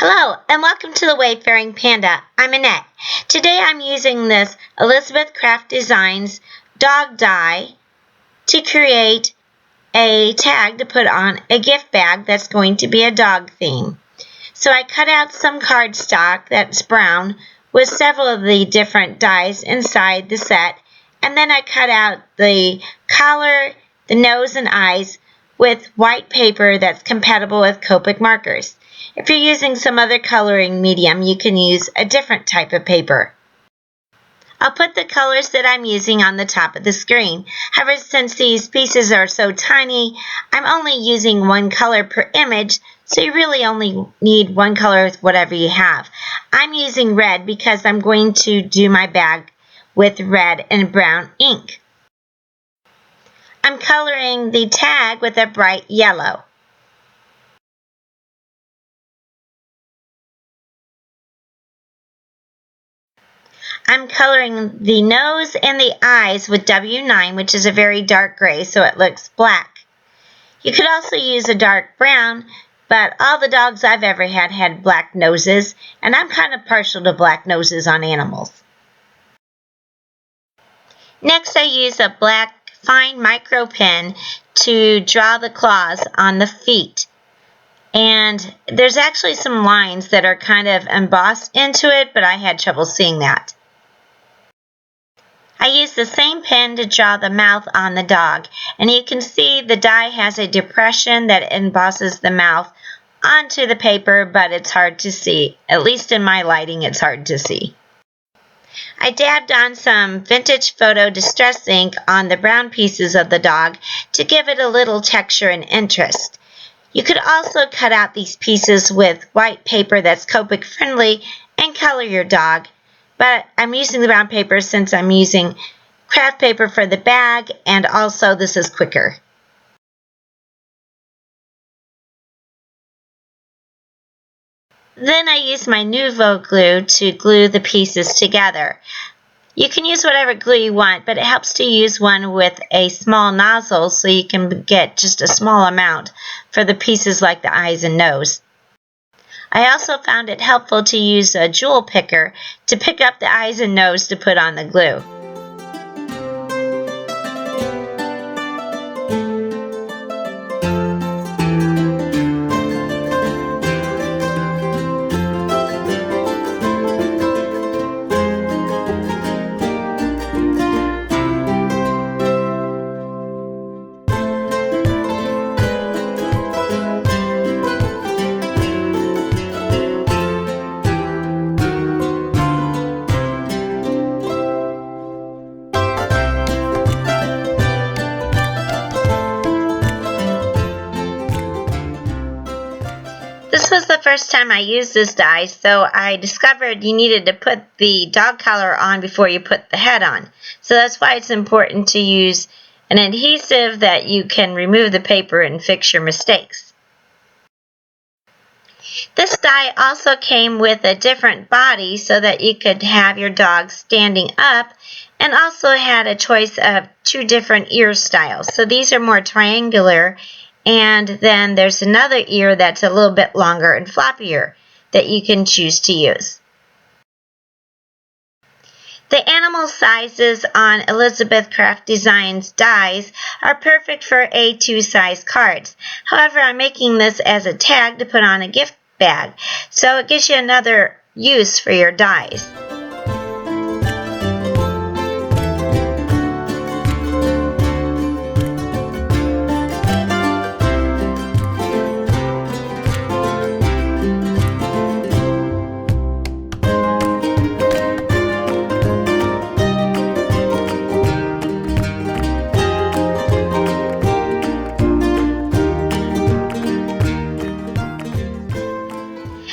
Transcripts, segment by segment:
Hello and welcome to the Wayfaring Panda. I'm Annette. Today I'm using this Eilizabeth Craft Designs dog die to create a tag to put on a gift bag that's going to be a dog theme. So I cut out some cardstock that's brown with several of the different dies inside the set, and then I cut out the collar, the nose, and eyes with white paper that's compatible with Copic Markers. If you're using some other coloring medium, you can use a different type of paper. I'll put the colors that I'm using on the top of the screen. However, since these pieces are so tiny, I'm only using one color per image, so you really only need one color with whatever you have. I'm using red because I'm going to do my bag with red and brown ink. I'm coloring the tag with a bright yellow. I'm coloring the nose and the eyes with W9, which is a very dark gray, so it looks black. You could also use a dark brown, but all the dogs I've ever had black noses, and I'm kind of partial to black noses on animals. Next, I use a black fine micro pen to draw the claws on the feet. And there's actually some lines that are kind of embossed into it, but I had trouble seeing that. I use the same pen to draw the mouth on the dog, and you can see the die has a depression that embosses the mouth onto the paper, but it's hard to see. At least in my lighting, it's hard to see. I dabbed on some vintage photo distress ink on the brown pieces of the dog to give it a little texture and interest. You could also cut out these pieces with white paper that's Copic friendly and color your dog. But I'm using the brown paper since I'm using craft paper for the bag, and also this is quicker. Then I use my Nuvo glue to glue the pieces together. You can use whatever glue you want, but it helps to use one with a small nozzle so you can get just a small amount for the pieces like the eyes and nose. I also found it helpful to use a jewel picker to pick up the eyes and nose to put on the glue. This was the first time I used this die, so I discovered you needed to put the dog collar on before you put the head on. So that's why it's important to use an adhesive that you can remove the paper and fix your mistakes. This die also came with a different body so that you could have your dog standing up, and also had a choice of two different ear styles. So these are more triangular, and then there's another ear that's a little bit longer and floppier that you can choose to use. The animal sizes on Eilizabeth Craft Designs dies are perfect for A2 size cards. However, I'm making this as a tag to put on a gift bag, so it gives you another use for your dies.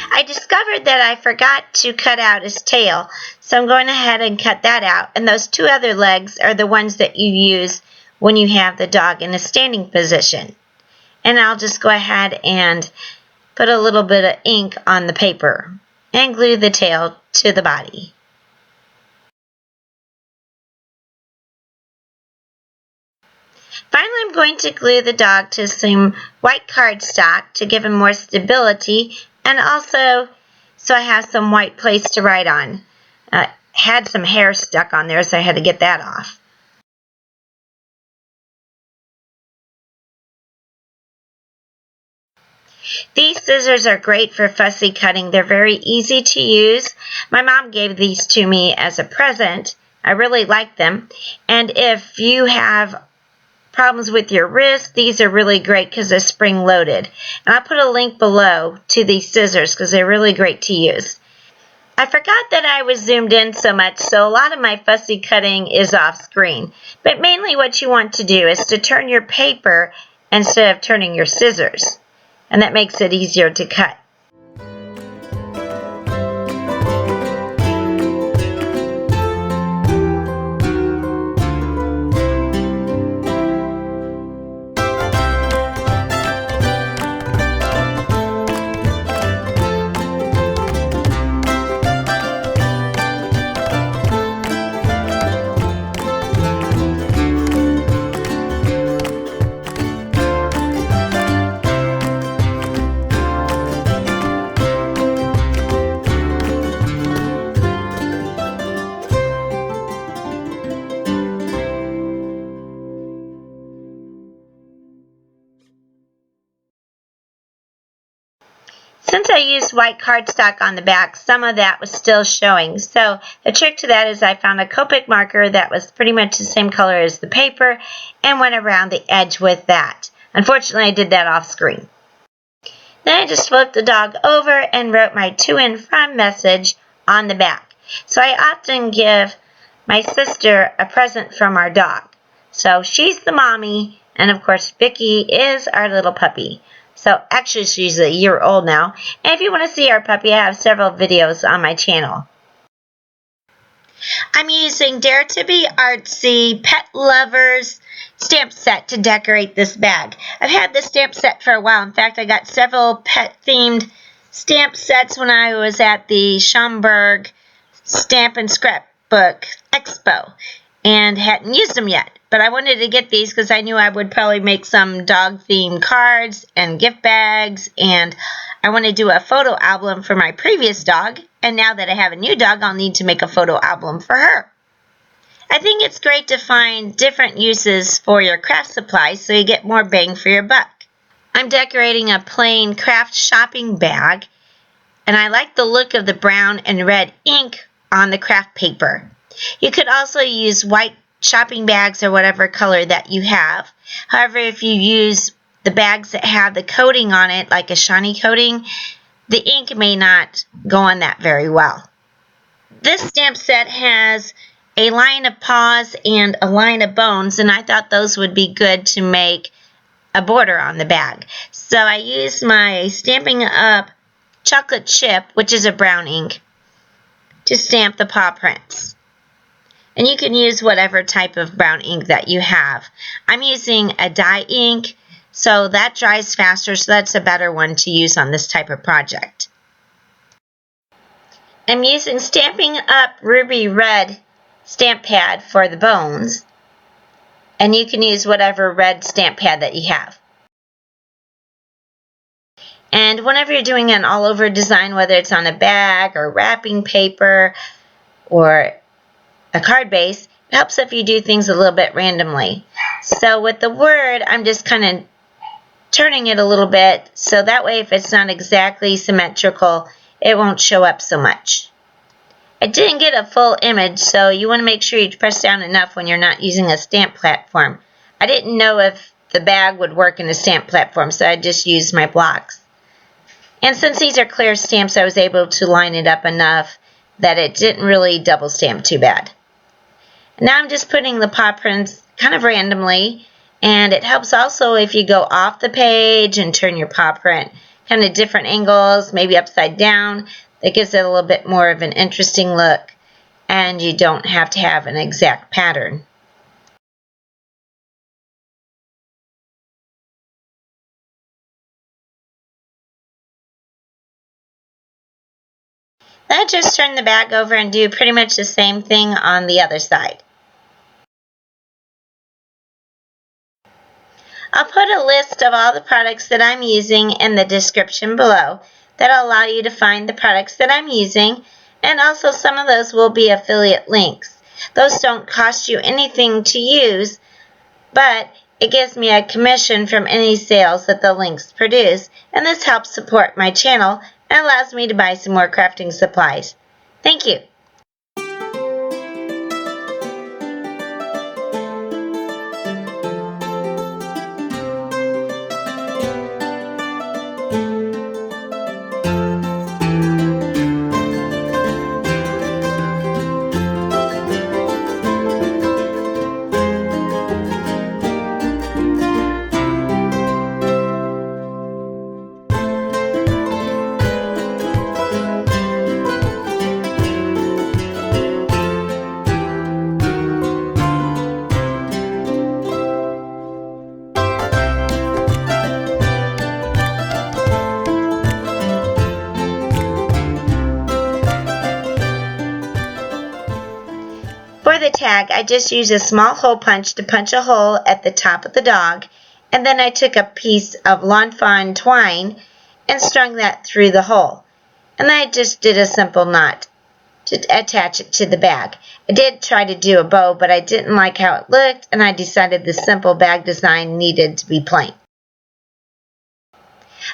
I discovered that I forgot to cut out his tail, so I'm going ahead and cut that out. And those two other legs are the ones that you use when you have the dog in a standing position. And I'll just go ahead and put a little bit of ink on the paper and glue the tail to the body. Finally, I'm going to glue the dog to some white cardstock to give him more stability and also so I have some white place to write on. Had some hair stuck on there, so I had to get that off. These scissors are great for fussy cutting. They're very easy to use. My mom gave these to me as a present. I really like them. And if you have problems with your wrist, these are really great because they're spring loaded. And I'll put a link below to these scissors because they're really great to use. I forgot that I was zoomed in so much, so a lot of my fussy cutting is off screen. But mainly what you want to do is to turn your paper instead of turning your scissors. And that makes it easier to cut. Since I used white cardstock on the back, some of that was still showing. So the trick to that is I found a Copic marker that was pretty much the same color as the paper and went around the edge with that. Unfortunately, I did that off screen. Then I just flipped the dog over and wrote my to and from message on the back. So I often give my sister a present from our dog. So she's the mommy, and of course Vicky is our little puppy. So actually she's a year old now. And if you want to see our puppy, I have several videos on my channel. I'm using Dare to Be Artzy Pet Lovers stamp set to decorate this bag. I've had this stamp set for a while. In fact, I got several pet-themed stamp sets when I was at the Schaumburg Stamp and Scrapbook Expo and hadn't used them yet. But I wanted to get these because I knew I would probably make some dog-themed cards and gift bags, and I want to do a photo album for my previous dog, and now that I have a new dog, I'll need to make a photo album for her. I think it's great to find different uses for your craft supplies so you get more bang for your buck. I'm decorating a plain craft shopping bag, and I like the look of the brown and red ink on the craft paper. You could also use white shopping bags or whatever color that you have. However, if you use the bags that have the coating on it, like a shiny coating, the ink may not go on that very well. This stamp set has a line of paws and a line of bones, and I thought those would be good to make a border on the bag. So I used my Stampin' Up chocolate chip, which is a brown ink, to stamp the paw prints. And you can use whatever type of brown ink that you have. I'm using a dye ink, so that dries faster, so that's a better one to use on this type of project. I'm using Stampin' Up Ruby Red stamp pad for the bones, and you can use whatever red stamp pad that you have. And whenever you're doing an all-over design, whether it's on a bag or wrapping paper or a card base, it helps if you do things a little bit randomly. So with the word, I'm just kind of turning it a little bit, so that way if it's not exactly symmetrical, it won't show up so much. I didn't get a full image, so you want to make sure you press down enough when you're not using a stamp platform. I didn't know if the bag would work in a stamp platform, so I just used my blocks. And since these are clear stamps, I was able to line it up enough that it didn't really double stamp too bad. Now I'm just putting the paw prints kind of randomly, and it helps also if you go off the page and turn your paw print kind of different angles, maybe upside down. That gives it a little bit more of an interesting look, and you don't have to have an exact pattern. Then I just turn the bag over and do pretty much the same thing on the other side. I'll put a list of all the products that I'm using in the description below. that'll allow you to find the products that I'm using, and also some of those will be affiliate links. Those don't cost you anything to use, but it gives me a commission from any sales that the links produce, and this helps support my channel and allows me to buy some more crafting supplies. Thank you. For the tag, I just used a small hole punch to punch a hole at the top of the dog, and then I took a piece of lawn fawn twine and strung that through the hole. And then I just did a simple knot to attach it to the bag. I did try to do a bow, but I didn't like how it looked, and I decided the simple bag design needed to be plain.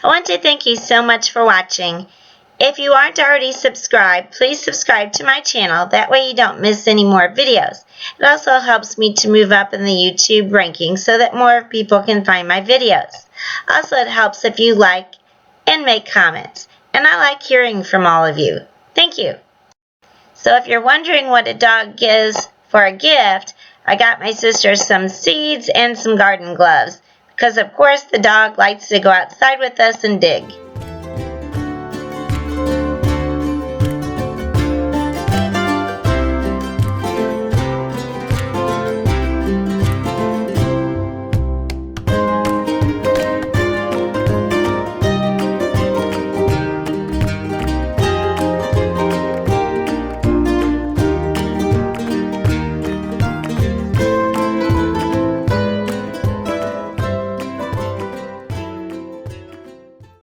I want to thank you so much for watching. If you aren't already subscribed, please subscribe to my channel. That way you don't miss any more videos. It also helps me to move up in the YouTube rankings so that more people can find my videos. Also, it helps if you like and make comments. And I like hearing from all of you. Thank you. So if you're wondering what a dog gives for a gift, I got my sister some seeds and some garden gloves. Because of course the dog likes to go outside with us and dig.